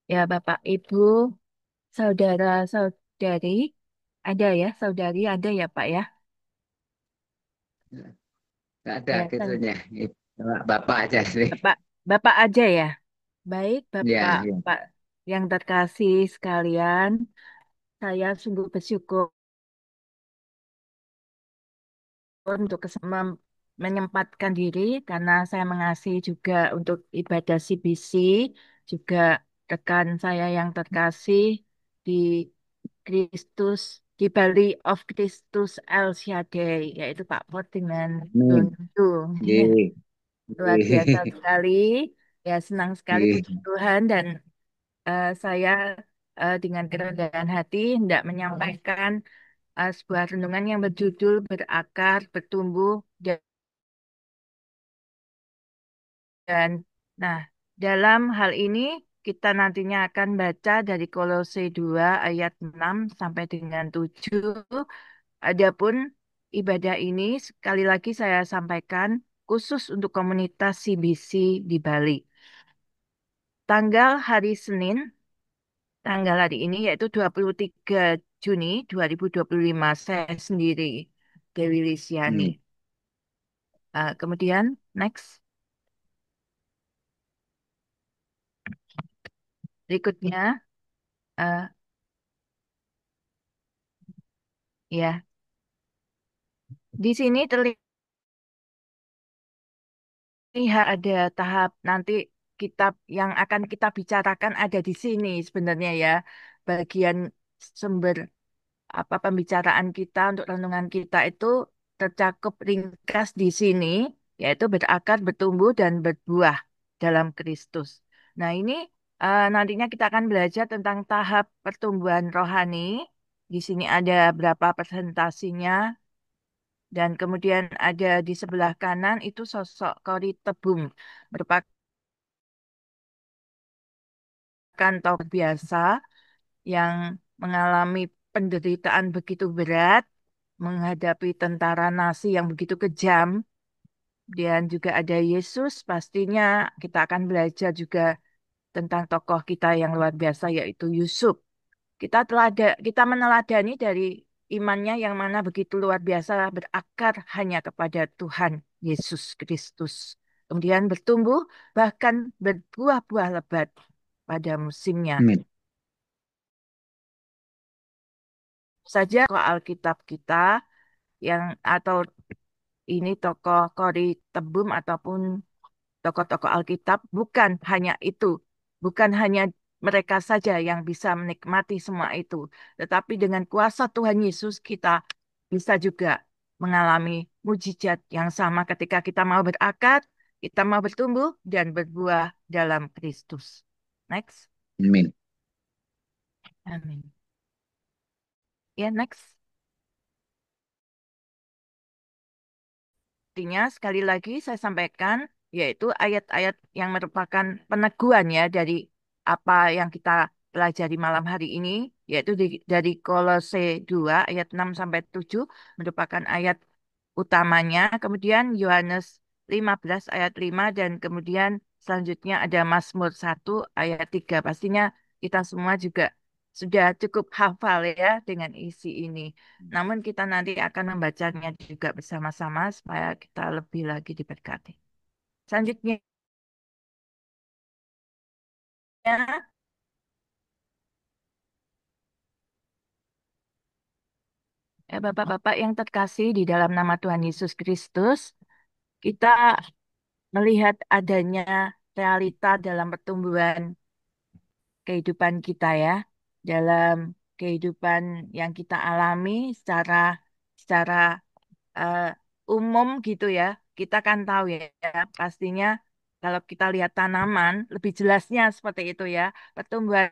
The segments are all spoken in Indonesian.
Ya, Bapak, Ibu, saudara-saudari, ada ya, saudari ada ya, Pak ya. Nggak ada Ya, gitunya. Bapak aja sih. Bapak, Bapak aja ya. Baik, Ya, Bapak, ya. Pak yang terkasih sekalian, saya sungguh bersyukur untuk menyempatkan diri karena saya mengasihi juga untuk ibadah CBC, juga rekan saya yang terkasih di Kristus, di Bali of Kristus El Shaddai, yaitu Pak Pot dengan Amin. Dondo. Nggih, Luar biasa nggih. sekali. Ya, senang sekali puji Nggih. Tuhan dan saya dengan kerendahan hati hendak menyampaikan sebuah renungan yang berjudul berakar, bertumbuh dan nah, dalam hal ini kita nantinya akan baca dari Kolose 2 ayat 6 sampai dengan 7. Adapun ibadah ini sekali lagi saya sampaikan khusus untuk komunitas CBC di Bali. Tanggal hari Senin, tanggal hari ini yaitu 23 Juni 2025 saya sendiri, Dewi Lisyani. Hmm. Kemudian next, berikutnya eh, ya, di sini terlihat ada tahap nanti kitab yang akan kita bicarakan ada di sini sebenarnya ya. Bagian sumber apa pembicaraan kita untuk renungan kita itu tercakup ringkas di sini, yaitu berakar, bertumbuh, dan berbuah dalam Kristus. Nah, ini nantinya kita akan belajar tentang tahap pertumbuhan rohani. Di sini ada berapa presentasinya, dan kemudian ada di sebelah kanan itu sosok Kori Tebum, merupakan tokoh biasa yang mengalami penderitaan begitu berat menghadapi tentara Nazi yang begitu kejam. Dan juga ada Yesus, pastinya kita akan belajar juga tentang tokoh kita yang luar biasa yaitu Yusuf. Kita meneladani dari imannya yang mana begitu luar biasa berakar hanya kepada Tuhan Yesus Kristus. Kemudian bertumbuh bahkan berbuah-buah lebat pada musimnya. Amin. Saja ke Alkitab kita yang atau ini tokoh Kori Tebum ataupun tokoh-tokoh Alkitab bukan hanya itu, bukan hanya mereka saja yang bisa menikmati semua itu, tetapi dengan kuasa Tuhan Yesus kita bisa juga mengalami mujizat yang sama ketika kita mau berakar, kita mau bertumbuh dan berbuah dalam Kristus. Next. Amin. Amin. Ya, next. Artinya, sekali lagi saya sampaikan, yaitu ayat-ayat yang merupakan peneguhan ya dari apa yang kita pelajari malam hari ini, yaitu dari Kolose 2 ayat 6 sampai 7 merupakan ayat utamanya. Kemudian Yohanes 15 ayat 5 dan kemudian selanjutnya ada Mazmur 1 ayat 3. Pastinya kita semua juga sudah cukup hafal ya dengan isi ini. Namun kita nanti akan membacanya juga bersama-sama supaya kita lebih lagi diberkati. Selanjutnya, Bapak-Bapak yang terkasih di dalam nama Tuhan Yesus Kristus, kita melihat adanya realita dalam pertumbuhan kehidupan kita ya, dalam kehidupan yang kita alami secara eh, umum gitu ya. Kita kan tahu ya, pastinya kalau kita lihat tanaman, lebih jelasnya seperti itu ya. Pertumbuhan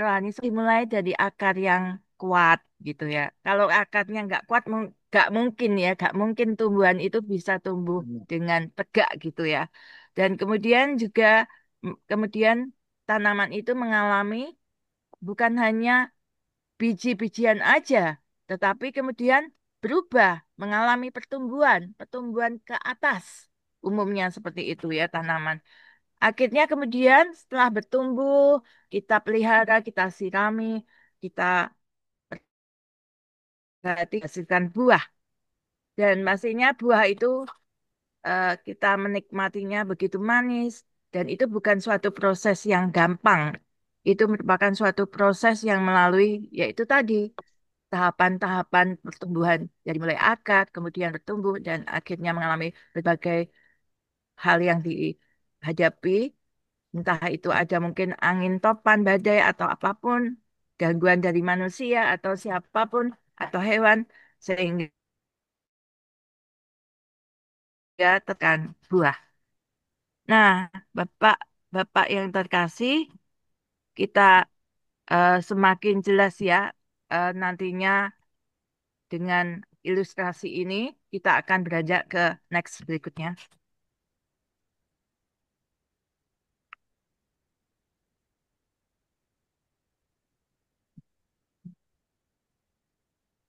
rohani dimulai dari akar yang kuat gitu ya. Kalau akarnya nggak kuat, nggak mungkin ya, nggak mungkin tumbuhan itu bisa tumbuh dengan tegak gitu ya. Dan kemudian juga kemudian tanaman itu mengalami bukan hanya biji-bijian aja, tetapi kemudian berubah, mengalami pertumbuhan, pertumbuhan ke atas. Umumnya seperti itu ya tanaman. Akhirnya kemudian setelah bertumbuh, kita pelihara, kita sirami, kita berarti hasilkan buah. Dan pastinya buah itu kita menikmatinya begitu manis. Dan itu bukan suatu proses yang gampang. Itu merupakan suatu proses yang melalui, yaitu tadi, tahapan-tahapan pertumbuhan. Dari mulai akar, kemudian bertumbuh, dan akhirnya mengalami berbagai hal yang dihadapi. Entah itu ada mungkin angin topan, badai, atau apapun, gangguan dari manusia atau siapapun, atau hewan, sehingga tekan buah. Nah, Bapak, Bapak yang terkasih, kita semakin jelas ya nantinya dengan ilustrasi ini, kita akan beranjak ke next berikutnya.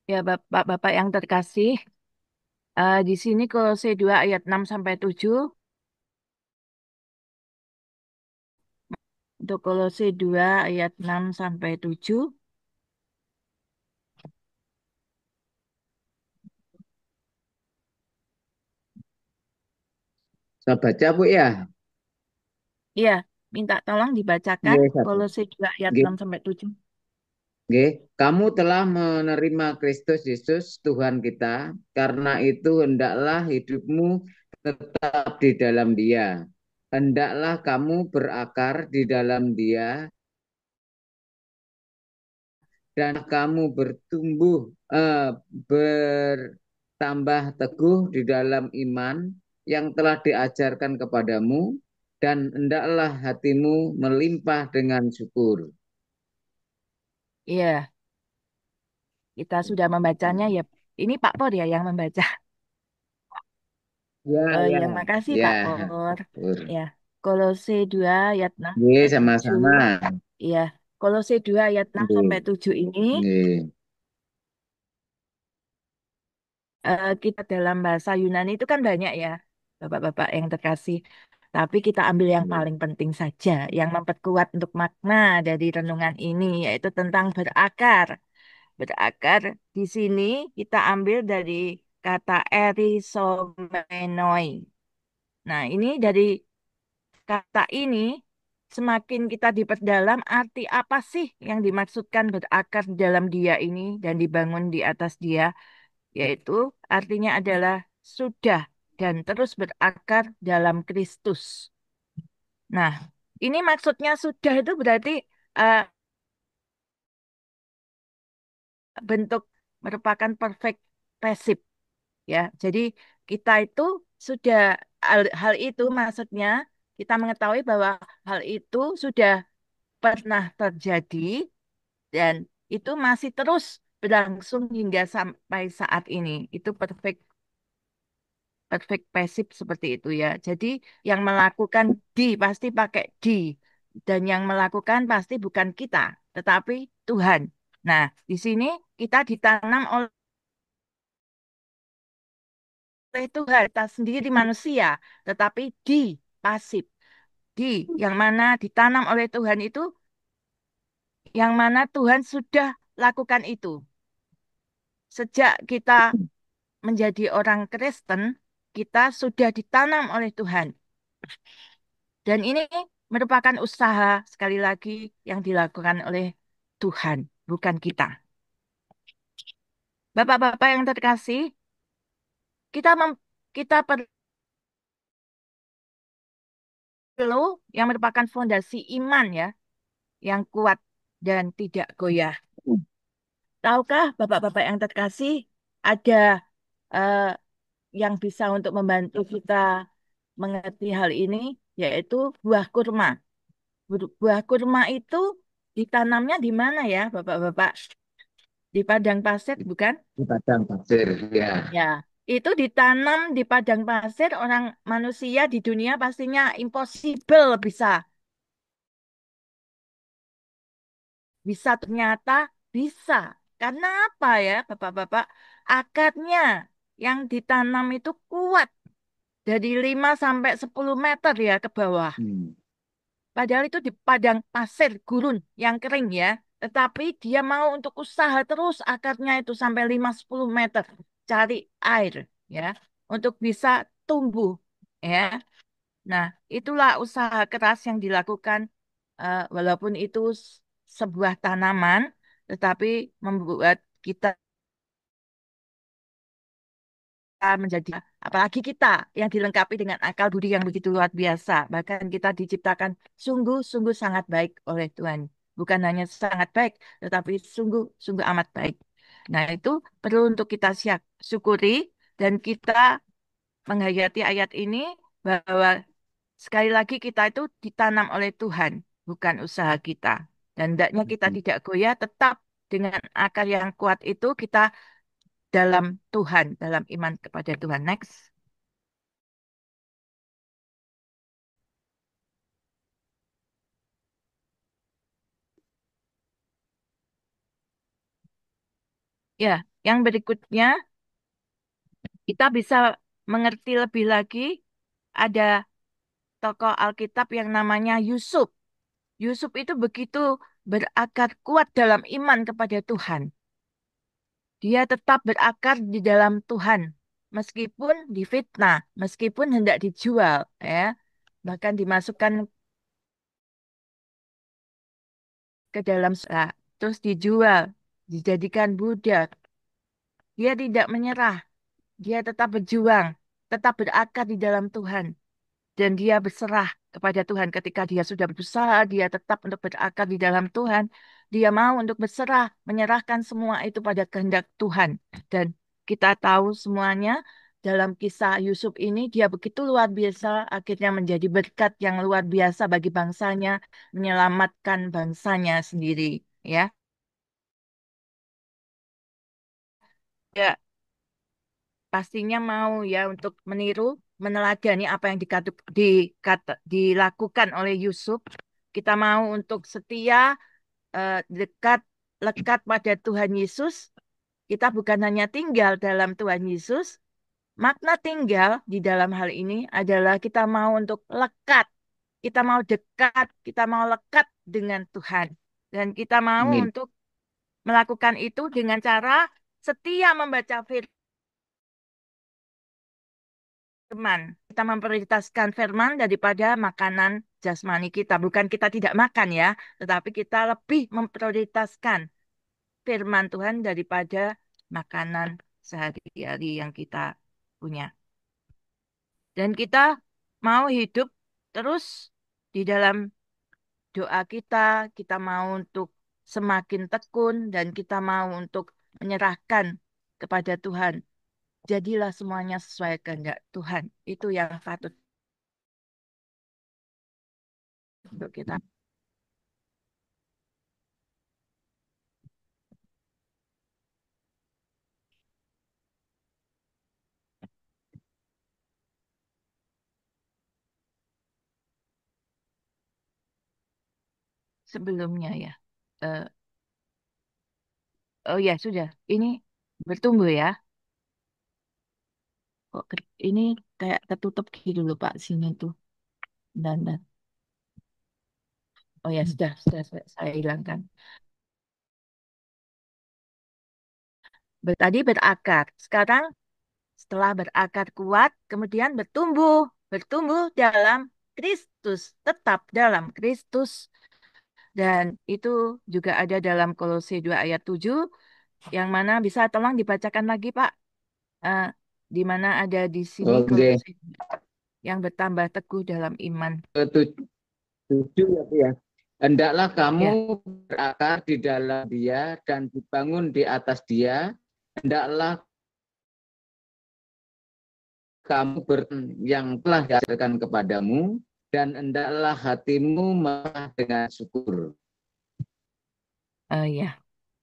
Ya, Bapak yang terkasih, di sini Kolose 2 ayat 6 sampai 7. Untuk Kolose 2 ayat 6 sampai 7. Saya baca Bu ya. Iya, minta tolong dibacakan Nggih, sabar. Kolose 2 ayat Nggih, 6 sampai 7. nggih. Kamu telah menerima Kristus Yesus Tuhan kita, karena itu hendaklah hidupmu tetap di dalam Dia. Hendaklah kamu berakar di dalam Dia dan kamu bertambah teguh di dalam iman yang telah diajarkan kepadamu, dan hendaklah hatimu melimpah dengan syukur. Iya, kita sudah membacanya ya. Ini Pak Por ya yang membaca. Ya, Oh ya, ya, makasih ya, Pak Por. syukur. Ya, Kolose 2 ayat 6 Nggih, sampai 7. sama-sama. Iya, Kolose 2 ayat 6 Nggih, sampai 7 ini nggih. kita dalam bahasa Yunani itu kan banyak ya, Bapak-bapak yang terkasih. Tapi kita ambil yang paling penting saja, yang memperkuat untuk makna dari renungan ini, yaitu tentang berakar. Berakar di sini kita ambil dari kata erisomenoi. Nah, ini dari kata ini semakin kita diperdalam arti apa sih yang dimaksudkan berakar di dalam dia ini dan dibangun di atas dia, yaitu artinya adalah sudah dan terus berakar dalam Kristus. Nah, ini maksudnya sudah itu berarti eh, bentuk merupakan perfect passive ya. Jadi kita itu sudah hal itu maksudnya kita mengetahui bahwa hal itu sudah pernah terjadi dan itu masih terus berlangsung hingga sampai saat ini. Itu perfect perfect passive seperti itu ya. Jadi yang melakukan di pasti pakai di dan yang melakukan pasti bukan kita, tetapi Tuhan. Nah, di sini kita ditanam oleh Tuhan, kita sendiri manusia, tetapi di pasif. Di yang mana ditanam oleh Tuhan itu, yang mana Tuhan sudah lakukan itu. Sejak kita menjadi orang Kristen, kita sudah ditanam oleh Tuhan. Dan ini merupakan usaha sekali lagi yang dilakukan oleh Tuhan, bukan kita. Bapak-bapak yang terkasih, kita kita perlu yang merupakan fondasi iman ya, yang kuat dan tidak goyah. Tahukah Bapak-bapak yang terkasih, ada eh, yang bisa untuk membantu kita mengerti hal ini, yaitu buah kurma. Buah kurma itu ditanamnya di mana ya, Bapak-bapak? Di padang pasir, bukan? Di padang pasir, ya. Ya, itu ditanam di padang pasir, orang manusia di dunia pastinya impossible bisa. Bisa ternyata bisa. Karena apa ya, Bapak-bapak? Akarnya yang ditanam itu kuat dari 5 sampai 10 meter ya ke bawah. Hmm. Padahal itu di padang pasir gurun yang kering ya. Tetapi dia mau untuk usaha terus akarnya itu sampai 5-10 meter cari air ya untuk bisa tumbuh ya. Nah, itulah usaha keras yang dilakukan walaupun itu sebuah tanaman tetapi membuat kita menjadi apalagi kita yang dilengkapi dengan akal budi yang begitu luar biasa. Bahkan kita diciptakan sungguh-sungguh sangat baik oleh Tuhan. Bukan hanya sangat baik, tetapi sungguh-sungguh amat baik. Nah, itu perlu untuk kita syukuri dan kita menghayati ayat ini bahwa sekali lagi kita itu ditanam oleh Tuhan, bukan usaha kita. Dan hendaknya kita tidak goyah, tetap dengan akar yang kuat itu kita dalam Tuhan, dalam iman kepada Tuhan. Next. Ya, yang berikutnya kita bisa mengerti lebih lagi ada tokoh Alkitab yang namanya Yusuf. Yusuf itu begitu berakar kuat dalam iman kepada Tuhan. Dia tetap berakar di dalam Tuhan, meskipun difitnah, meskipun hendak dijual, ya, bahkan dimasukkan ke dalam terus dijual, dijadikan budak. Dia tidak menyerah, dia tetap berjuang, tetap berakar di dalam Tuhan. Dan dia berserah kepada Tuhan ketika dia sudah berusaha, dia tetap untuk berakar di dalam Tuhan. Dia mau untuk berserah, menyerahkan semua itu pada kehendak Tuhan. Dan kita tahu semuanya dalam kisah Yusuf ini, dia begitu luar biasa, akhirnya menjadi berkat yang luar biasa bagi bangsanya, menyelamatkan bangsanya sendiri. Ya, ya pastinya mau ya untuk meniru, meneladani apa yang dilakukan oleh Yusuf. Kita mau untuk setia, dekat, lekat pada Tuhan Yesus. Kita bukan hanya tinggal dalam Tuhan Yesus. Makna tinggal di dalam hal ini adalah kita mau untuk lekat. Kita mau dekat, kita mau lekat dengan Tuhan. Dan kita mau Amin. untuk melakukan itu dengan cara setia membaca firman. Kita memprioritaskan firman daripada makanan jasmani kita. Bukan kita tidak makan ya, tetapi kita lebih memprioritaskan firman Tuhan daripada makanan sehari-hari yang kita punya. Dan kita mau hidup terus di dalam doa kita, kita mau untuk semakin tekun dan kita mau untuk menyerahkan kepada Tuhan. Jadilah semuanya sesuai kehendak Tuhan. Itu yang patut untuk kita. Sebelumnya ya. Eh, oh ya sudah. Ini bertumbuh ya. Kok ini kayak ketutup gitu loh Pak sini tuh. Dan. Oh ya sudah saya hilangkan. Tadi berakar. Sekarang setelah berakar kuat, kemudian bertumbuh dalam Kristus, tetap dalam Kristus. Dan itu juga ada dalam Kolose 2 ayat 7, yang mana bisa tolong dibacakan lagi Pak. Eh, di mana ada di sini Oke. Kolose yang bertambah teguh dalam iman. Tujuh ya, Bu, ya. Hendaklah kamu Ya, berakar di dalam Dia dan dibangun di atas Dia. Hendaklah kamu yang telah diajarkan kepadamu dan hendaklah hatimu merah dengan syukur. oh ya,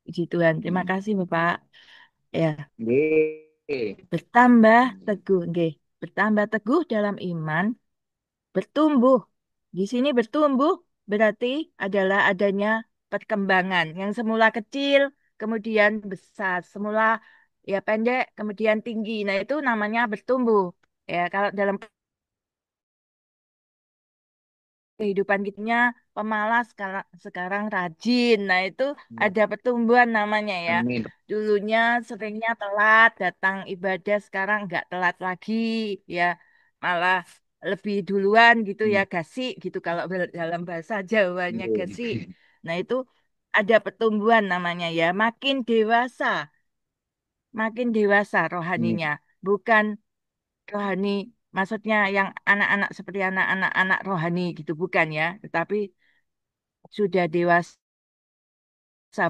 puji Tuhan. Terima Hmm. kasih Bapak. Ya, Oke. bertambah teguh, nggih. Bertambah teguh dalam iman, bertumbuh. Di sini bertumbuh berarti adalah adanya perkembangan yang semula kecil, kemudian besar, semula ya pendek, kemudian tinggi. Nah, itu namanya bertumbuh. Ya, kalau dalam kehidupan kitanya pemalas sekarang rajin. Nah, itu Hmm. ada pertumbuhan namanya ya. Amin. Dulunya seringnya telat datang ibadah, sekarang nggak telat lagi ya. Malah lebih duluan gitu ya, Hmm. gasik gitu kalau dalam bahasa Jawanya gasik. Iya. Nah, itu ada pertumbuhan namanya ya. Makin dewasa Hmm. rohaninya. Bukan rohani maksudnya yang anak-anak seperti anak-anak rohani gitu bukan ya, tetapi sudah dewasa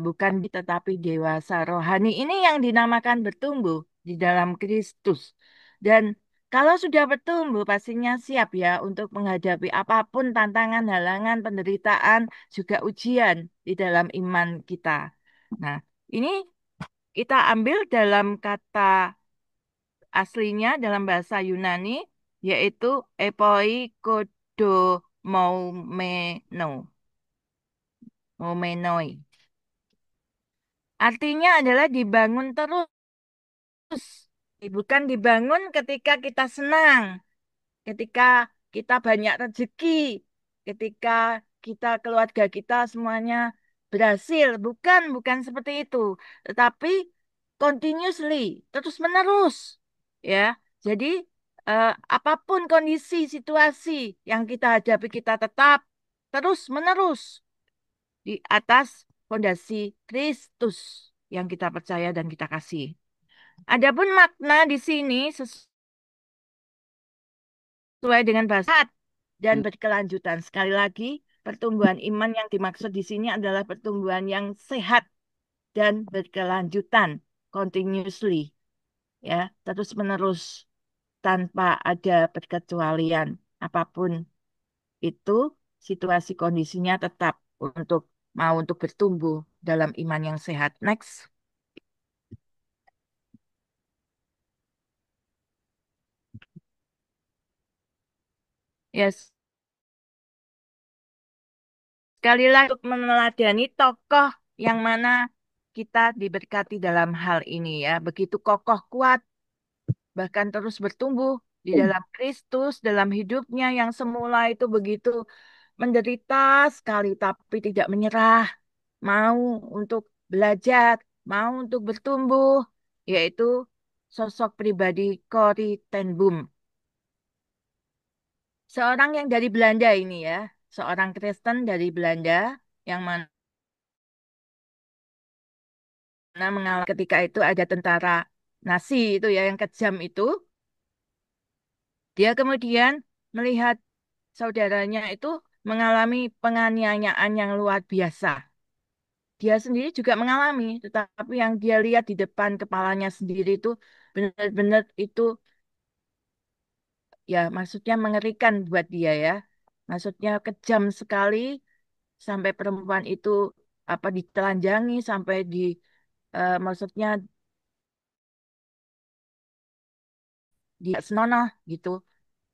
bukan tetapi dewasa rohani ini yang dinamakan bertumbuh di dalam Kristus. Dan kalau sudah bertumbuh pastinya siap ya untuk menghadapi apapun tantangan, halangan, penderitaan, juga ujian di dalam iman kita. Nah, ini kita ambil dalam kata aslinya dalam bahasa Yunani yaitu epoi kodomoumeno, momenoi. Artinya adalah dibangun terus, bukan dibangun ketika kita senang, ketika kita banyak rezeki, ketika keluarga kita semuanya berhasil, bukan seperti itu, tetapi continuously, terus menerus, ya. Jadi apapun kondisi situasi yang kita hadapi, kita tetap terus menerus di atas fondasi Kristus yang kita percaya dan kita kasih. Adapun makna di sini sesuai dengan bahasa dan berkelanjutan. Sekali lagi, pertumbuhan iman yang dimaksud di sini adalah pertumbuhan yang sehat dan berkelanjutan, continuously, ya, terus-menerus tanpa ada perkecualian apapun itu, situasi kondisinya tetap untuk untuk bertumbuh dalam iman yang sehat. Next. Yes. Sekali lagi untuk meneladani tokoh yang mana kita diberkati dalam hal ini ya. Begitu kokoh kuat, bahkan terus bertumbuh di dalam Kristus, dalam hidupnya yang semula itu begitu menderita sekali, tapi tidak menyerah, mau untuk belajar, mau untuk bertumbuh, yaitu sosok pribadi Corrie ten Boom. Seorang yang dari Belanda ini ya, seorang Kristen dari Belanda yang mana mengalami ketika itu ada tentara Nazi itu ya yang kejam itu, dia kemudian melihat saudaranya itu mengalami penganiayaan yang luar biasa. Dia sendiri juga mengalami, tetapi yang dia lihat di depan kepalanya sendiri itu benar-benar itu ya maksudnya mengerikan buat dia ya. Maksudnya kejam sekali sampai perempuan itu apa ditelanjangi sampai maksudnya di senonoh gitu.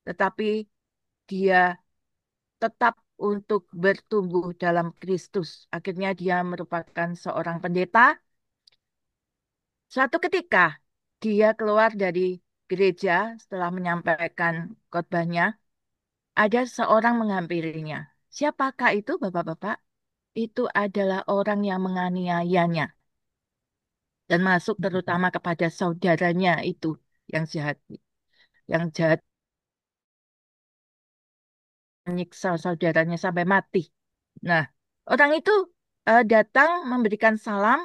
Tetapi dia tetap untuk bertumbuh dalam Kristus. Akhirnya dia merupakan seorang pendeta. Suatu ketika dia keluar dari gereja setelah menyampaikan khotbahnya, ada seorang menghampirinya. Siapakah itu, Bapak-bapak? Itu adalah orang yang menganiayanya dan masuk terutama kepada saudaranya itu yang jahat, yang jahat menyiksa saudaranya sampai mati. Nah, orang itu datang memberikan salam.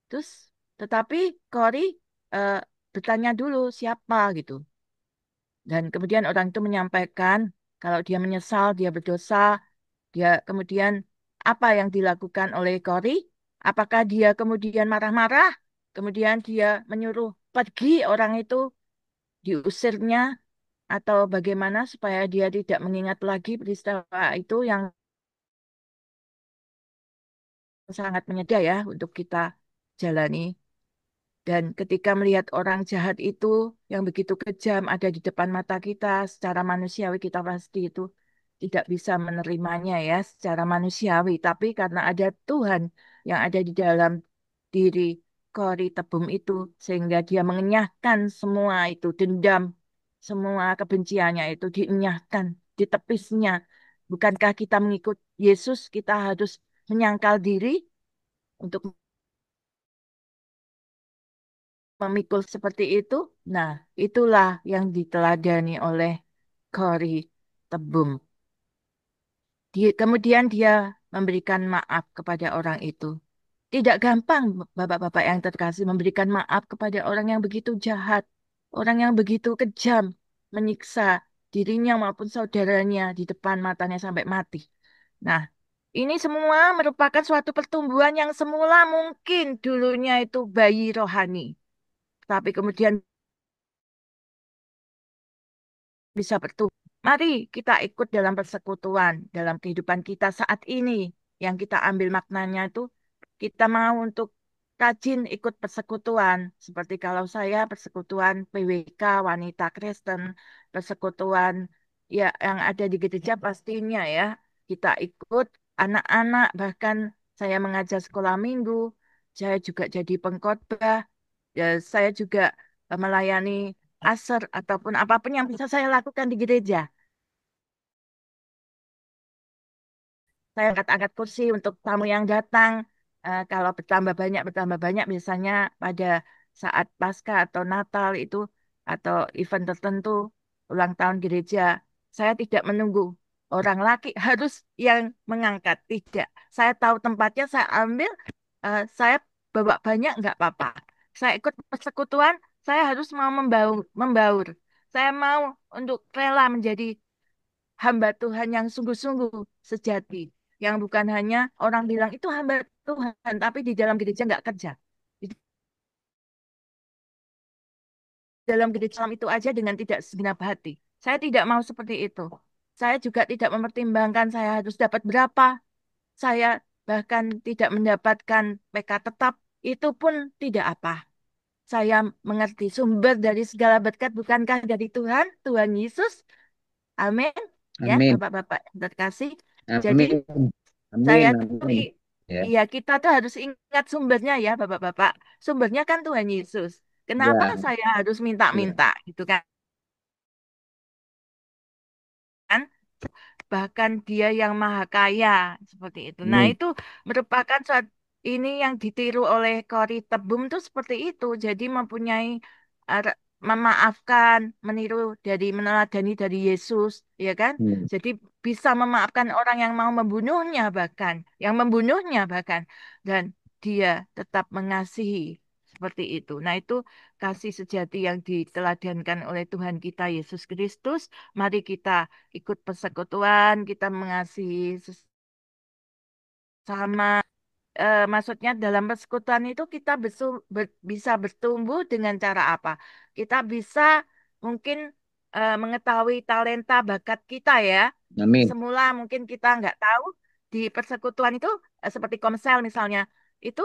Terus, tetapi Cory eh, bertanya dulu siapa gitu. Dan kemudian orang itu menyampaikan kalau dia menyesal, dia berdosa, dia kemudian apa yang dilakukan oleh Cory? Apakah dia kemudian marah-marah? Kemudian dia menyuruh pergi orang itu, diusirnya, atau bagaimana supaya dia tidak mengingat lagi peristiwa itu yang sangat menyedih ya untuk kita jalani. Dan ketika melihat orang jahat itu yang begitu kejam ada di depan mata kita, secara manusiawi kita pasti itu tidak bisa menerimanya ya, secara manusiawi. Tapi karena ada Tuhan yang ada di dalam diri Kori Tebum itu, sehingga dia mengenyahkan semua itu, dendam, semua kebenciannya itu dienyahkan, ditepisnya. Bukankah kita mengikut Yesus, kita harus menyangkal diri untuk memikul seperti itu? Nah, itulah yang diteladani oleh Corrie Tebum. Kemudian dia memberikan maaf kepada orang itu. Tidak gampang, bapak-bapak yang terkasih, memberikan maaf kepada orang yang begitu jahat, orang yang begitu kejam, menyiksa dirinya maupun saudaranya di depan matanya sampai mati. Nah, ini semua merupakan suatu pertumbuhan yang semula mungkin dulunya itu bayi rohani, tapi kemudian bisa bertumbuh. Mari kita ikut dalam persekutuan, dalam kehidupan kita saat ini. Yang kita ambil maknanya itu, kita mau untuk rajin ikut persekutuan. Seperti kalau saya persekutuan PWK, Wanita Kristen, persekutuan ya yang ada di gereja pastinya ya. Kita ikut anak-anak, bahkan saya mengajar sekolah minggu, saya juga jadi pengkhotbah, ya, saya juga melayani aser ataupun apapun yang bisa saya lakukan di gereja. Saya angkat-angkat kursi untuk tamu yang datang. Kalau bertambah banyak biasanya pada saat Paskah atau Natal itu atau event tertentu ulang tahun gereja. Saya tidak menunggu orang laki harus yang mengangkat. Tidak. Saya tahu tempatnya, saya ambil, saya bawa banyak nggak apa-apa. Saya ikut persekutuan, saya harus mau membaur. Saya mau untuk rela menjadi hamba Tuhan yang sungguh-sungguh sejati. Yang bukan hanya orang bilang itu hamba Tuhan, tapi di dalam gereja nggak kerja. Di dalam gereja itu aja dengan tidak segenap hati. Saya tidak mau seperti itu. Saya juga tidak mempertimbangkan saya harus dapat berapa. Saya bahkan tidak mendapatkan PK tetap. Itu pun tidak apa. Saya mengerti sumber dari segala berkat bukankah dari Tuhan, Tuhan Yesus. Amin. Ya, Amin. Bapak-bapak yang terkasih. Jadi Amin. saya Amin. tuh, Amin. Ya. iya kita tuh harus ingat sumbernya ya Bapak-Bapak. Sumbernya kan Tuhan Yesus. Kenapa Ya. saya harus Ya. minta-minta gitu kan? Bahkan dia yang maha kaya seperti itu. Nah, Amin. itu merupakan suatu ini yang ditiru oleh Kori Tebum tuh seperti itu. Jadi mempunyai memaafkan, meniru dari meneladani dari Yesus, ya kan? Hmm. Jadi bisa memaafkan orang yang mau membunuhnya bahkan, dan dia tetap mengasihi seperti itu. Nah, itu kasih sejati yang diteladankan oleh Tuhan kita Yesus Kristus. Mari kita ikut persekutuan, kita mengasihi sesama. Maksudnya dalam persekutuan itu kita bisa bertumbuh dengan cara apa? Kita bisa mungkin mengetahui talenta bakat kita ya. Amin. Semula mungkin kita nggak tahu di persekutuan itu seperti Komsel misalnya itu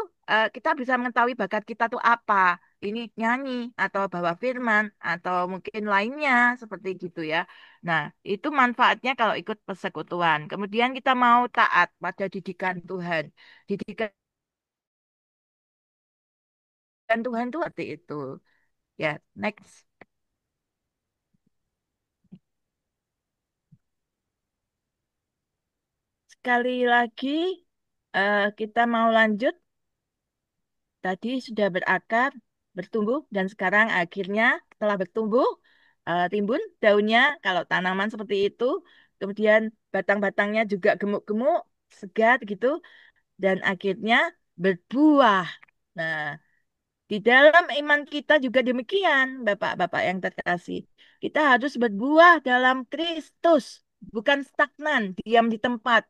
kita bisa mengetahui bakat kita tuh apa. Ini nyanyi atau bawa firman atau mungkin lainnya seperti gitu ya. Nah, itu manfaatnya kalau ikut persekutuan. Kemudian kita mau taat pada didikan Tuhan. Didikan Tuhan tuh seperti itu. Ya, next. Sekali lagi kita mau lanjut. Tadi sudah berakar, bertumbuh, dan sekarang akhirnya setelah bertumbuh, timbun daunnya kalau tanaman seperti itu. Kemudian batang-batangnya juga gemuk-gemuk, segar gitu, dan akhirnya berbuah. Nah, di dalam iman kita juga demikian, Bapak-bapak yang terkasih. Kita harus berbuah dalam Kristus, bukan stagnan, diam di tempat.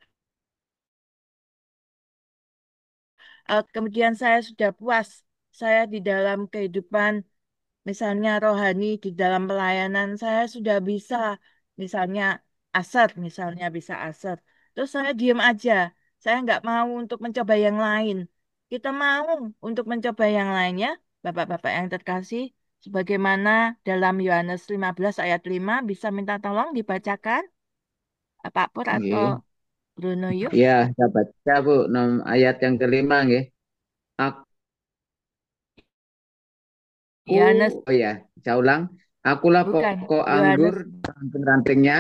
Kemudian saya sudah puas, saya di dalam kehidupan, misalnya rohani, di dalam pelayanan, saya sudah bisa, misalnya bisa aser. Terus saya diam aja, saya nggak mau untuk mencoba yang lain. Kita mau untuk mencoba yang lainnya, Bapak-bapak yang terkasih, sebagaimana dalam Yohanes 15 ayat 5 bisa minta tolong dibacakan, Pak Pur atau Nggih. Bruno yuk. Ya, dapat baca Bu, ayat yang kelima nggih. Aku, Yohanes, oh ya, saya ulang. Akulah bukan, pokok anggur Yohanes, dan ranting-rantingnya.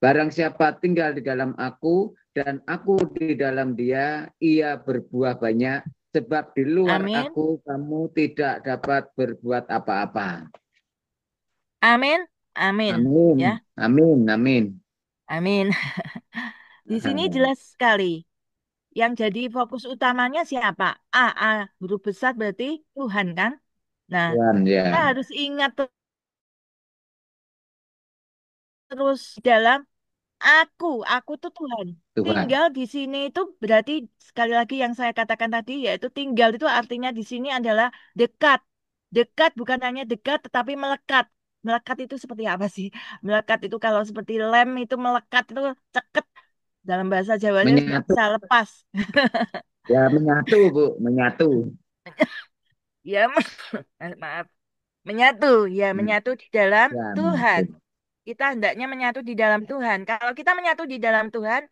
Barang siapa tinggal di dalam aku dan aku di dalam dia, ia berbuah banyak, sebab di luar Amin. aku kamu tidak dapat berbuat apa-apa. Amin. Amin. Amin, Ya. amin, amin. Amin. Di sini jelas sekali. Yang jadi fokus utamanya siapa? A. Huruf besar berarti Tuhan kan? Nah, Tuhan kita ya, harus ingat terus dalam aku tuh Tuhan. Tuhan. Tinggal di sini itu berarti sekali lagi yang saya katakan tadi yaitu tinggal itu artinya di sini adalah dekat. Dekat bukan hanya dekat tetapi melekat. Melekat itu seperti apa sih? Melekat itu kalau seperti lem itu melekat itu ceket. Dalam bahasa Jawanya Menyatu, bisa lepas. ya menyatu Bu, menyatu. Ya, maaf. Menyatu, ya Hmm, menyatu di dalam ya, Tuhan. menyatu. Kita hendaknya menyatu di dalam Tuhan. Kalau kita menyatu di dalam Tuhan,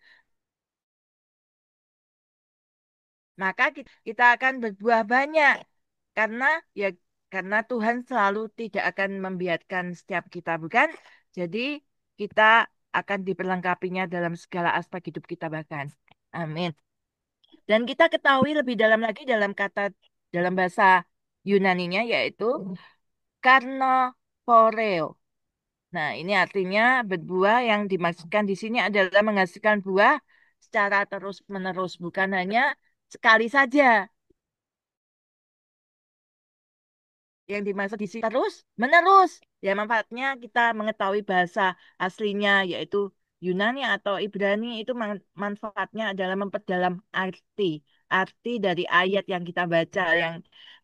maka kita akan berbuah banyak. Karena ya karena Tuhan selalu tidak akan membiarkan setiap kita, bukan? Jadi kita akan diperlengkapinya dalam segala aspek hidup kita bahkan. Amin. Dan kita ketahui lebih dalam lagi dalam bahasa Yunaninya yaitu karnoporeo. Nah, ini artinya berbuah yang dimaksudkan di sini adalah menghasilkan buah secara terus-menerus, bukan hanya sekali saja. Yang dimaksud di sini terus menerus. Ya, manfaatnya kita mengetahui bahasa aslinya yaitu Yunani atau Ibrani itu manfaatnya adalah memperdalam arti dari ayat yang kita baca yang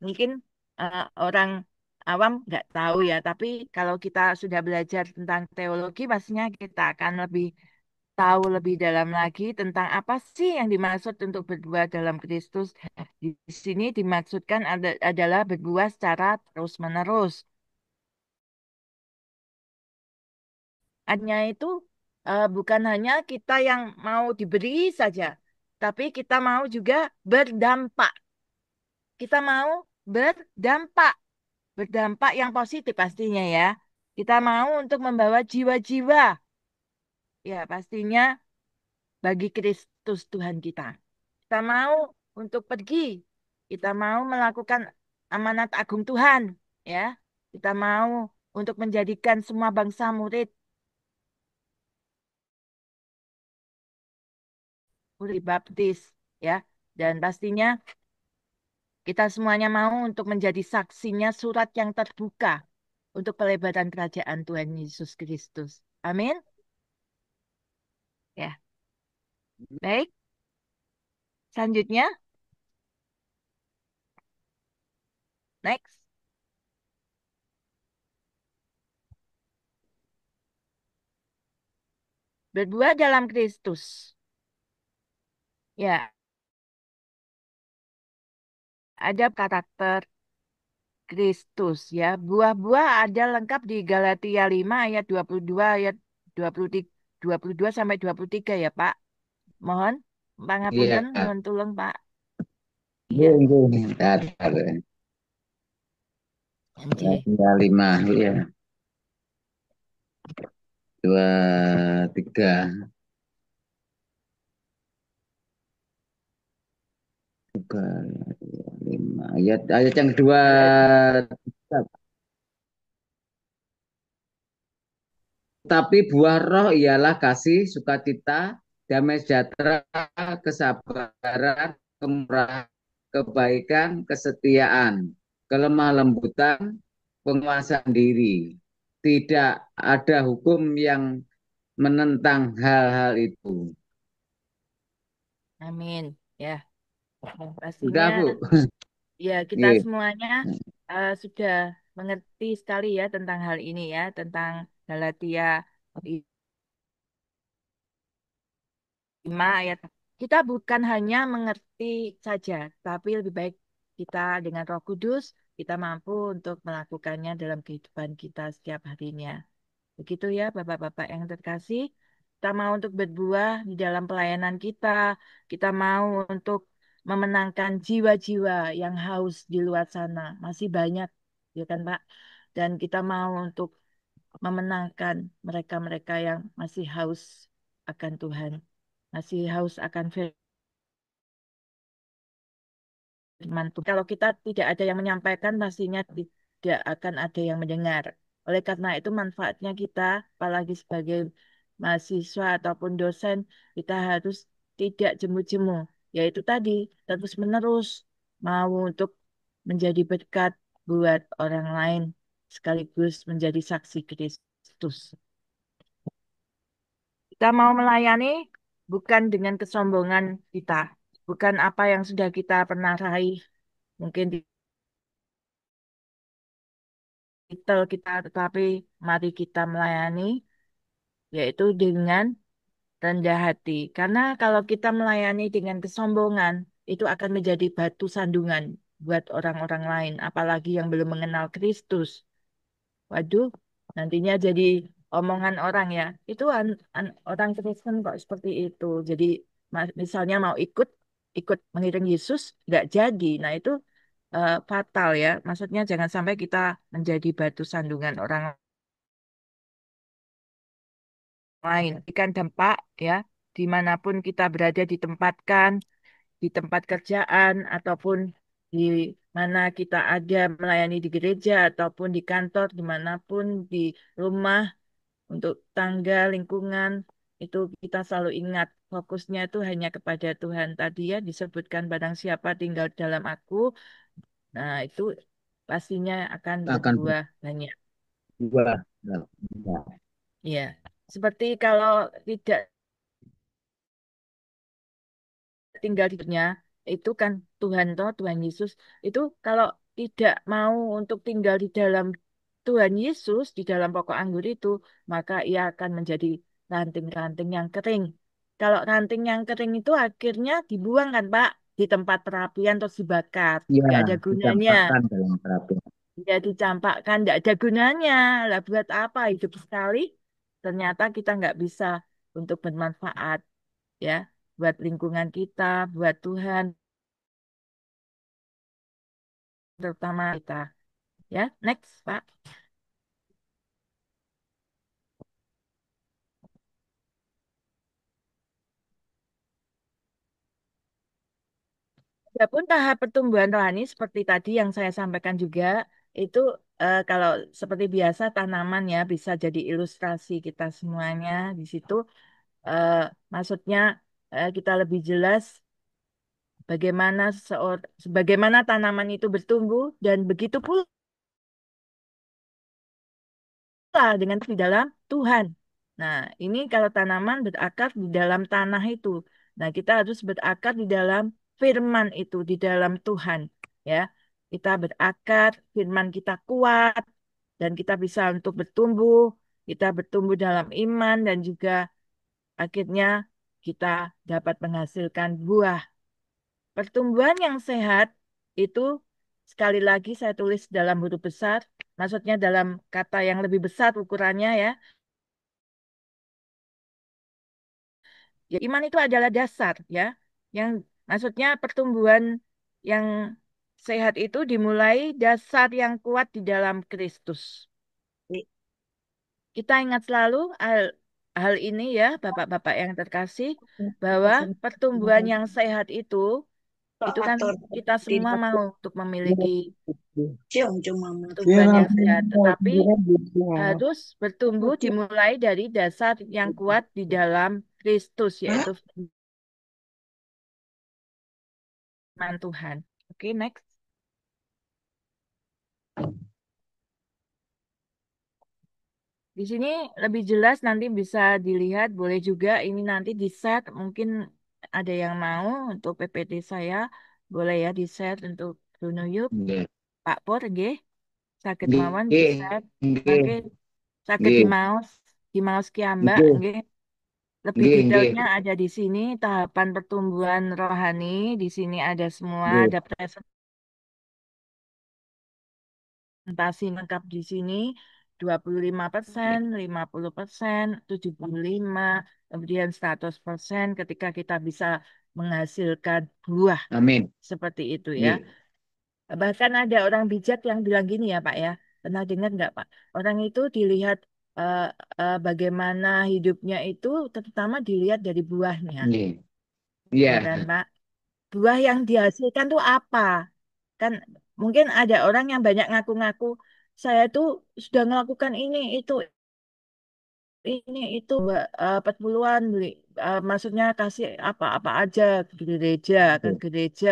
mungkin orang awam nggak tahu ya. Tapi kalau kita sudah belajar tentang teologi, pastinya kita akan lebih tahu lebih dalam lagi tentang apa sih yang dimaksud untuk berbuah dalam Kristus. Di sini dimaksudkan adalah berbuah secara terus-menerus. Artinya itu bukan hanya kita yang mau diberi saja, tapi kita mau juga berdampak. Kita mau berdampak, berdampak yang positif pastinya ya. Kita mau untuk membawa jiwa-jiwa, ya pastinya bagi Kristus Tuhan kita. Kita mau untuk pergi. Kita mau melakukan amanat agung Tuhan, ya. Kita mau untuk menjadikan semua bangsa murid, murid baptis, ya. Dan pastinya kita semuanya mau untuk menjadi saksinya surat yang terbuka untuk pelebatan kerajaan Tuhan Yesus Kristus. Amin. Ya, baik. Selanjutnya, next. Berbuah dalam Kristus. Ya, ada karakter Kristus ya. Buah-buah ada lengkap di Galatia 5 ayat 22 ayat 23, 22 sampai 23 ya, Pak. Mohon pangapunten Iya, nuwun tulung, Pak. Iya. nggih, datar. Nggih. Ya, lima, ya, dua, tiga, tiga, lima. Ayat yang kedua. Ayat Tapi buah roh ialah kasih, sukacita, damai sejahtera, kesabaran, kemurahan, kebaikan, kesetiaan, kelemah lembutan, penguasaan diri. Tidak ada hukum yang menentang hal-hal itu. amin. Ya, pastinya Sudah, Bu? ya kita Iya. semuanya sudah mengerti sekali ya tentang hal ini ya, tentang Galatia 5 ayat. Kita bukan hanya mengerti saja, tapi lebih baik kita dengan Roh Kudus, kita mampu untuk melakukannya dalam kehidupan kita setiap harinya. Begitu ya, Bapak-bapak yang terkasih. Kita mau untuk berbuah di dalam pelayanan kita. Kita mau untuk memenangkan jiwa-jiwa yang haus di luar sana. Masih banyak, ya kan, Pak? Dan kita mau untuk memenangkan mereka-mereka yang masih haus akan Tuhan, masih haus akan firman Tuhan. Kalau kita tidak ada yang menyampaikan, pastinya tidak akan ada yang mendengar. Oleh karena itu, manfaatnya kita, apalagi sebagai mahasiswa ataupun dosen, kita harus tidak jemu-jemu, yaitu tadi terus-menerus mau untuk menjadi berkat buat orang lain, sekaligus menjadi saksi Kristus. Kita mau melayani bukan dengan kesombongan kita, bukan apa yang sudah kita pernah raih, mungkin di titel kita, tetapi mari kita melayani, yaitu dengan rendah hati. Karena kalau kita melayani dengan kesombongan, itu akan menjadi batu sandungan buat orang-orang lain, apalagi yang belum mengenal Kristus. Waduh, nantinya jadi omongan orang ya. Itu orang Kristen kok seperti itu. Jadi misalnya mau ikut ikut mengiring Yesus nggak jadi. Nah itu fatal ya. Maksudnya jangan sampai kita menjadi batu sandungan orang lain. Ikan dampak ya, dimanapun kita berada ditempatkan, di tempat kerjaan ataupun di mana kita ada melayani di gereja ataupun di kantor, dimanapun di rumah, untuk tangga, lingkungan, itu kita selalu ingat fokusnya itu hanya kepada Tuhan. Tadi ya disebutkan barang siapa tinggal dalam aku, nah itu pastinya akan akan berbuah banyak. berubah. Ya. Ya, seperti kalau tidak tinggal di dunia, itu kan Tuhan toh, Tuhan Yesus, itu kalau tidak mau untuk tinggal di dalam Tuhan Yesus, di dalam pokok anggur itu, maka ia akan menjadi ranting-ranting yang kering. Kalau ranting yang kering itu akhirnya dibuang kan Pak, di tempat perapian terus dibakar. Ya, Nggak ada gunanya. dicampakkan dalam terapi. Ya dicampakkan, nggak ada gunanya. Lah buat apa hidup sekali? Ternyata kita nggak bisa untuk bermanfaat ya buat lingkungan kita, buat Tuhan, terutama kita. Ya, next, Pak. Adapun tahap pertumbuhan rohani seperti tadi yang saya sampaikan juga, itu kalau seperti biasa tanaman ya bisa jadi ilustrasi kita semuanya di situ. eh, Maksudnya kita lebih jelas bagaimana bagaimana tanaman itu bertumbuh dan begitu pula dengan di dalam Tuhan. Nah, ini kalau tanaman berakar di dalam tanah itu. Nah, kita harus berakar di dalam firman itu, di dalam Tuhan. Ya, kita berakar, firman kita kuat, dan kita bisa untuk bertumbuh. Kita bertumbuh dalam iman dan juga akhirnya kita dapat menghasilkan buah. Pertumbuhan yang sehat itu sekali lagi saya tulis dalam huruf besar, maksudnya dalam kata yang lebih besar ukurannya ya. Ya, iman itu adalah dasar ya. Yang maksudnya pertumbuhan yang sehat itu dimulai dasar yang kuat di dalam Kristus. Kita ingat selalu hal ini ya, Bapak-bapak yang terkasih, bahwa pertumbuhan yang sehat itu kan kita semua mau untuk memiliki pertumbuhan yang sehat, tetapi harus bertumbuh dimulai dari dasar yang kuat di dalam Kristus, yaitu firman Tuhan. Oke, next. Di sini lebih jelas nanti bisa dilihat, boleh juga ini nanti di-share, mungkin ada yang mau untuk PPT saya, boleh ya di-share untuk Bruno Yup, Nggih. Pak Pur, nggih, saged mawon Nggih. di-share, Nggih. mangke saged Nggih. di mouse ki ambak, Nggih. nggih. Lebih Nggih. Nggih. detailnya ada di sini, tahapan pertumbuhan rohani, di sini ada semua, Nggih. ada presentasi lengkap di sini 25%, 50%, 75%, kemudian 100% ketika kita bisa menghasilkan buah Amin. seperti itu ya. Nggih. Bahkan ada orang bijak yang bilang gini ya Pak ya. Pernah dengar nggak Pak? Orang itu dilihat eh, bagaimana hidupnya itu terutama dilihat dari buahnya, Iya. ya Iya. kan Pak? Buah yang dihasilkan tuh apa? Kan mungkin ada orang yang banyak ngaku-ngaku, saya tuh sudah melakukan ini itu Mbak, 40-an beli, maksudnya kasih apa-apa aja ke gereja, kan Betul. gereja.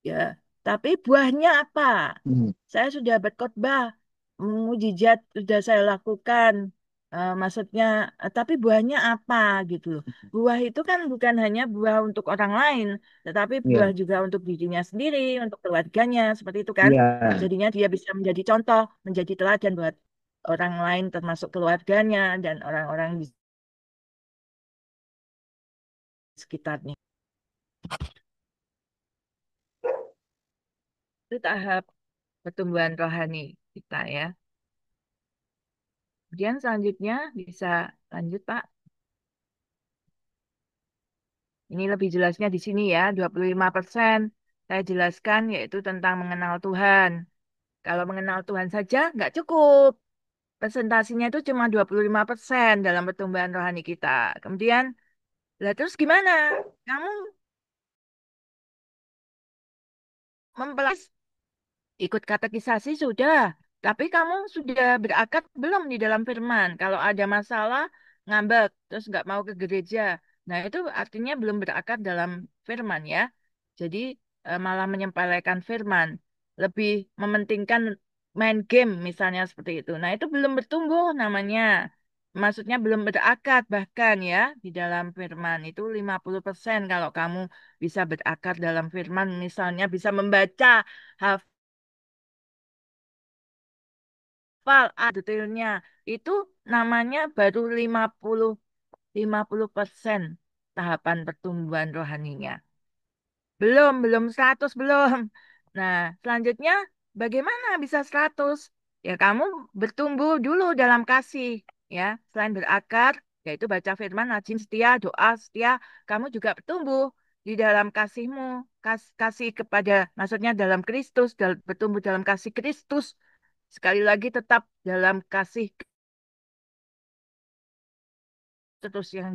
Ya, tapi buahnya apa? Hmm. Saya sudah berkhotbah, mujizat sudah saya lakukan. Maksudnya, tapi buahnya apa gitu loh. Buah itu kan bukan hanya buah untuk orang lain, tetapi buah Iya. juga untuk dirinya sendiri, untuk keluarganya, seperti itu kan. Iya. Jadinya dia bisa menjadi contoh, menjadi teladan buat orang lain, termasuk keluarganya dan orang-orang di sekitarnya. Itu tahap pertumbuhan rohani kita ya. Kemudian selanjutnya bisa lanjut Pak. Ini lebih jelasnya di sini ya, 25%. Saya jelaskan yaitu tentang mengenal Tuhan. Kalau mengenal Tuhan saja nggak cukup. Presentasinya itu cuma 25% dalam pertumbuhan rohani kita. Kemudian, lah terus gimana? Kamu mempelajari ikut katekisasi sudah, tapi kamu sudah berakar belum di dalam firman? Kalau ada masalah, ngambek, terus nggak mau ke gereja. Nah, itu artinya belum berakar dalam firman ya. Jadi malah menyepelekan firman, lebih mementingkan main game misalnya seperti itu. Nah, itu belum bertumbuh namanya. Maksudnya belum berakar bahkan ya di dalam firman itu 50% kalau kamu bisa berakar dalam firman misalnya bisa membaca hafal detailnya itu namanya baru 50% tahapan pertumbuhan rohaninya. Belum 100 belum. Nah, selanjutnya bagaimana bisa 100? Ya kamu bertumbuh dulu dalam kasih ya. Selain berakar, yaitu baca firman, rajin setia, doa setia, kamu juga bertumbuh di dalam kasihmu, kasih kepada maksudnya dalam Kristus, bertumbuh dalam kasih Kristus. Sekali lagi tetap dalam kasih terus yang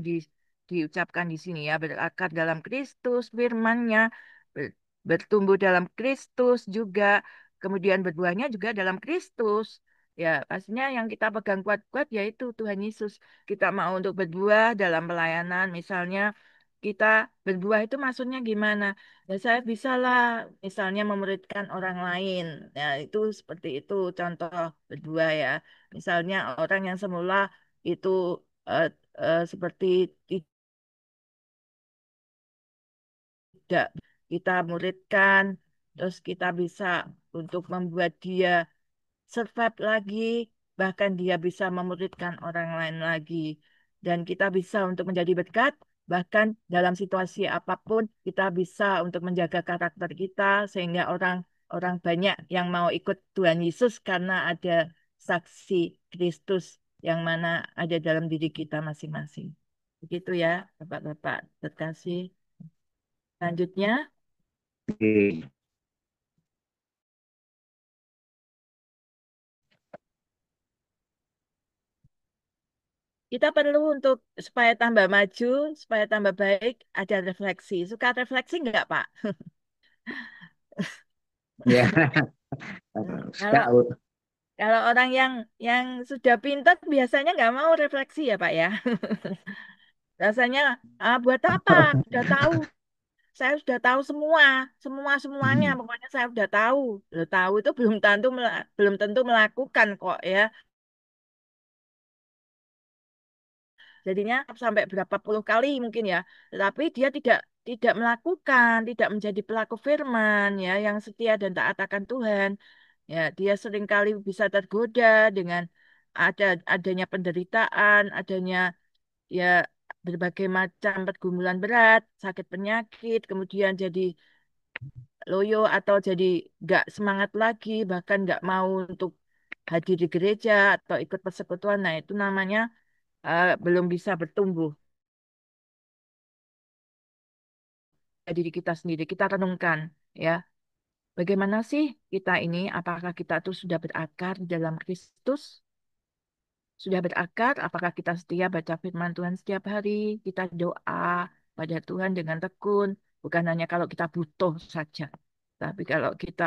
diucapkan di sini ya berakar dalam Kristus firman-Nya bertumbuh dalam Kristus juga kemudian berbuahnya juga dalam Kristus ya pastinya yang kita pegang kuat-kuat yaitu Tuhan Yesus kita mau untuk berbuah dalam pelayanan misalnya kita berbuah itu maksudnya gimana ya saya bisalah misalnya memuridkan orang lain ya itu seperti itu contoh berbuah ya misalnya orang yang semula itu eh, seperti tidak kita muridkan, terus kita bisa untuk membuat dia survive lagi, bahkan dia bisa memuridkan orang lain lagi. Dan kita bisa untuk menjadi berkat, bahkan dalam situasi apapun kita bisa untuk menjaga karakter kita sehingga orang banyak yang mau ikut Tuhan Yesus karena ada saksi Kristus yang mana ada dalam diri kita masing-masing. Begitu ya, Bapak-bapak terkasih. Selanjutnya, Oke. kita perlu untuk supaya tambah maju, supaya tambah baik, ada refleksi. Suka refleksi nggak, Pak? Ya. Kalau Suka. kalau orang yang sudah pintar biasanya nggak mau refleksi ya, Pak ya. Rasanya buat apa? Sudah tahu, saya sudah tahu semua, semuanya. Pokoknya saya sudah tahu. Lo tahu itu belum tentu melakukan kok ya. Jadinya sampai berapa puluh kali mungkin ya. Tetapi dia tidak melakukan, tidak menjadi pelaku firman ya yang setia dan taat akan Tuhan. Ya, dia seringkali bisa tergoda dengan adanya penderitaan, adanya ya berbagai macam pergumulan berat, sakit penyakit, kemudian jadi loyo atau jadi nggak semangat lagi, bahkan nggak mau untuk hadir di gereja atau ikut persekutuan. Nah, itu namanya belum bisa bertumbuh. Diri kita sendiri, kita renungkan ya. Bagaimana sih kita ini? Apakah kita tuh sudah berakar di dalam Kristus? sudah berakar, apakah kita setia baca firman Tuhan setiap hari, kita doa pada Tuhan dengan tekun, bukan hanya kalau kita butuh saja, tapi kalau kita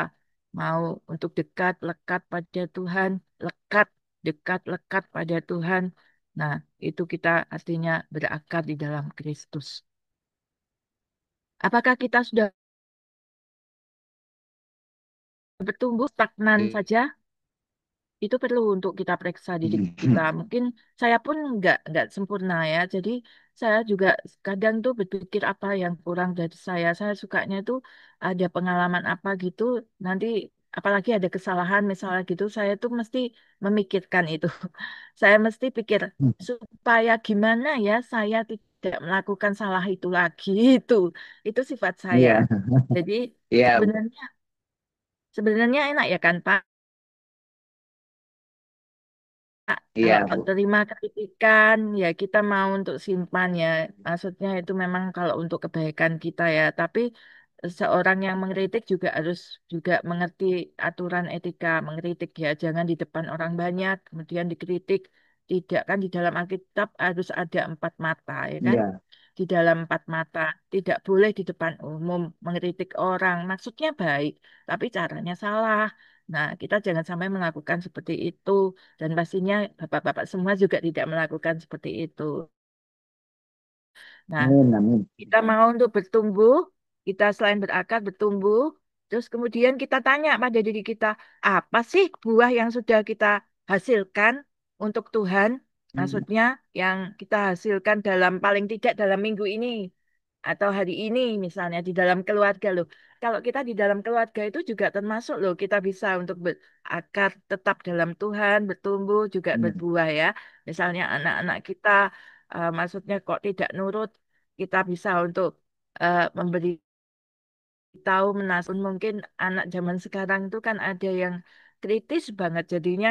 mau untuk dekat, lekat pada Tuhan, lekat, dekat, lekat pada Tuhan, nah itu kita artinya berakar di dalam Kristus. Apakah kita sudah bertumbuh stagnan saja? Itu perlu untuk kita periksa diri kita. Mungkin saya pun nggak sempurna ya. Jadi saya juga kadang tuh berpikir apa yang kurang dari saya. Saya sukanya tuh ada pengalaman apa gitu. Nanti apalagi ada kesalahan misalnya gitu, saya tuh mesti memikirkan itu. Saya mesti pikir supaya gimana ya saya tidak melakukan salah itu lagi. Itu sifat saya. Iya, Jadi iya, sebenarnya sebenarnya enak ya kan Pak? Kalau iya, Bu. terima kritikan, ya kita mau untuk simpan ya. Maksudnya itu memang kalau untuk kebaikan kita ya. Tapi seorang yang mengkritik juga harus juga mengerti aturan etika mengkritik ya. Jangan di depan orang banyak, kemudian dikritik. Tidak kan di dalam Alkitab harus ada empat mata ya kan? Iya, Di dalam empat mata. Tidak boleh di depan umum mengkritik orang. Maksudnya baik, tapi caranya salah. Nah, kita jangan sampai melakukan seperti itu. Dan pastinya bapak-bapak semua juga tidak melakukan seperti itu. Nah, amin, amin. kita mau untuk bertumbuh, kita selain berakar bertumbuh, terus kemudian kita tanya pada diri kita, apa sih buah yang sudah kita hasilkan untuk Tuhan? Maksudnya yang kita hasilkan dalam paling tidak dalam minggu ini atau hari ini misalnya di dalam keluarga loh. Kalau kita di dalam keluarga itu juga termasuk loh kita bisa untuk berakar tetap dalam Tuhan, bertumbuh juga Hmm. berbuah ya. Misalnya anak-anak kita maksudnya kok tidak nurut kita bisa untuk memberi tahu menasun mungkin anak zaman sekarang itu kan ada yang kritis banget jadinya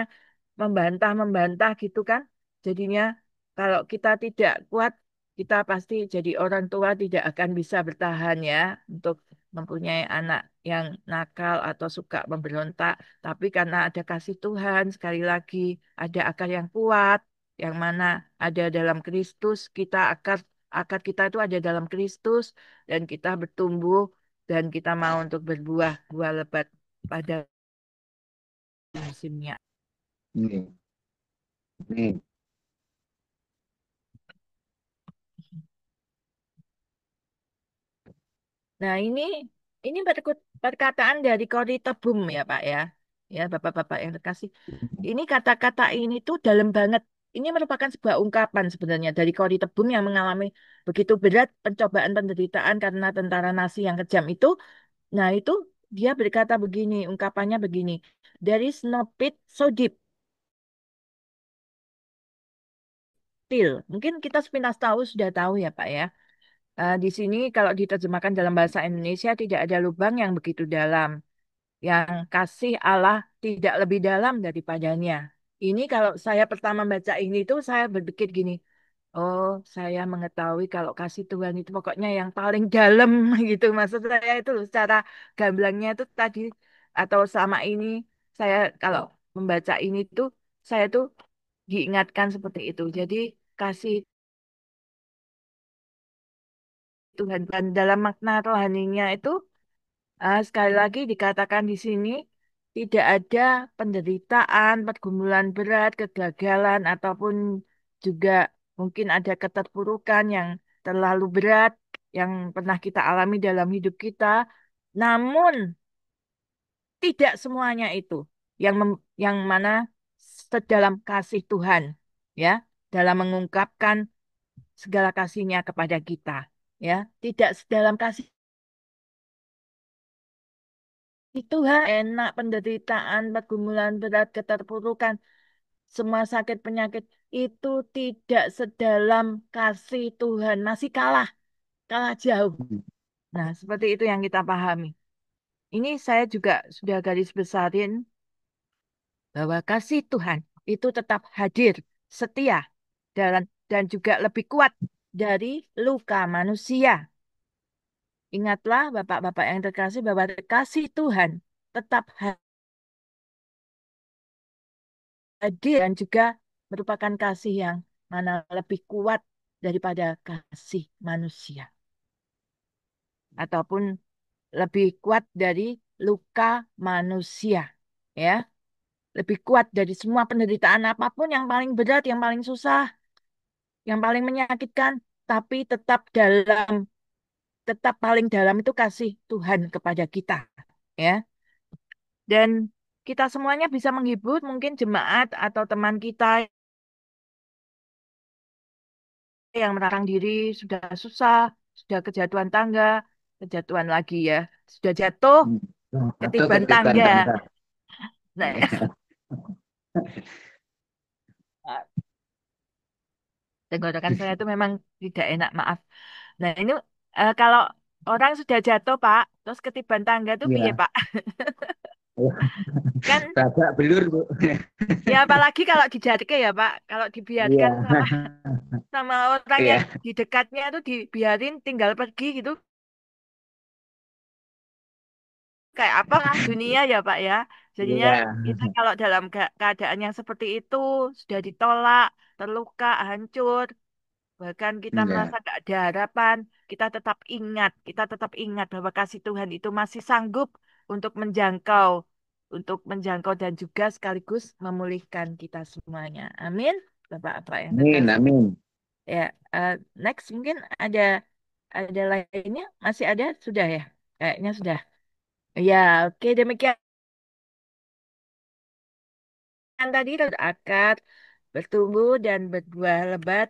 membantah-membantah gitu kan jadinya kalau kita tidak kuat kita pasti jadi orang tua tidak akan bisa bertahan ya untuk mempunyai anak yang nakal atau suka memberontak tapi karena ada kasih Tuhan sekali lagi ada akar yang kuat yang mana ada dalam Kristus kita akar akar kita itu ada dalam Kristus dan kita bertumbuh dan kita mau untuk berbuah buah lebat pada musimnya. Nih, nih. Nah ini perkataan dari Corrie Tebum ya Pak ya, ya Bapak-bapak yang terkasih. Ini kata-kata ini tuh dalam banget. Ini merupakan sebuah ungkapan sebenarnya dari Corrie Tebum yang mengalami begitu berat pencobaan penderitaan karena tentara Nazi yang kejam itu. Nah itu dia berkata begini, ungkapannya begini. There is no pit so deep still. Mungkin kita sepintas tahu sudah tahu ya Pak ya. Di sini kalau diterjemahkan dalam bahasa Indonesia tidak ada lubang yang begitu dalam, yang kasih Allah tidak lebih dalam daripadanya. Ini kalau saya pertama baca ini tuh saya berpikir gini, oh saya mengetahui kalau kasih Tuhan itu pokoknya yang paling dalam gitu. Maksud saya itu loh, secara gamblangnya itu tadi atau sama ini saya kalau membaca ini tuh saya tuh diingatkan seperti itu. Jadi kasih Tuhan dan dalam makna rohaninya itu sekali lagi dikatakan di sini tidak ada penderitaan, pergumulan berat, kegagalan ataupun juga mungkin ada keterpurukan yang terlalu berat yang pernah kita alami dalam hidup kita. Namun tidak semuanya itu yang mana sedalam kasih Tuhan ya dalam mengungkapkan segala kasihnya kepada kita ya tidak sedalam kasih Tuhan enak penderitaan pergumulan berat keterpurukan semua sakit penyakit itu tidak sedalam kasih Tuhan masih kalah jauh nah seperti itu yang kita pahami ini saya juga sudah garis besarin bahwa kasih Tuhan itu tetap hadir setia dan juga lebih kuat dari luka manusia. Ingatlah Bapak-bapak yang terkasih bahwa kasih Tuhan tetap hadir dan juga merupakan kasih yang mana lebih kuat daripada kasih manusia, ataupun lebih kuat dari luka manusia, ya. Lebih kuat dari semua penderitaan apapun yang paling berat, yang paling susah, yang paling menyakitkan, tapi tetap paling dalam itu kasih Tuhan kepada kita, ya. Dan kita semuanya bisa menghibur mungkin jemaat atau teman kita yang merarang diri, sudah susah, sudah kejatuhan tangga, kejatuhan lagi ya, sudah jatuh, Atau ketiban ketiban tangga. tangga. Nah, tenggorokan saya itu memang tidak enak, maaf. Nah, ini kalau orang sudah jatuh, Pak, terus ketiban tangga itu piye, Iya. Pak? Kan Babak belur, Bu. ya apalagi kalau dijarke ya, Pak. Kalau Iya. dibiarkan sama sama orang yang Iya. di dekatnya itu dibiarin tinggal pergi gitu, kayak apa lah dunia ya Pak ya. Jadinya Iya. kita kalau dalam keadaan yang seperti itu sudah ditolak, terluka, hancur, bahkan kita Iya. merasa gak ada harapan, kita tetap ingat bahwa kasih Tuhan itu masih sanggup untuk menjangkau dan juga sekaligus memulihkan kita semuanya. Amin. Bapak-bapak yang Amin. terkasih. Amin. Ya, next mungkin ada lainnya, masih ada, sudah ya, kayaknya sudah. Ya, oke demikian tadi akar bertumbuh dan berbuah lebat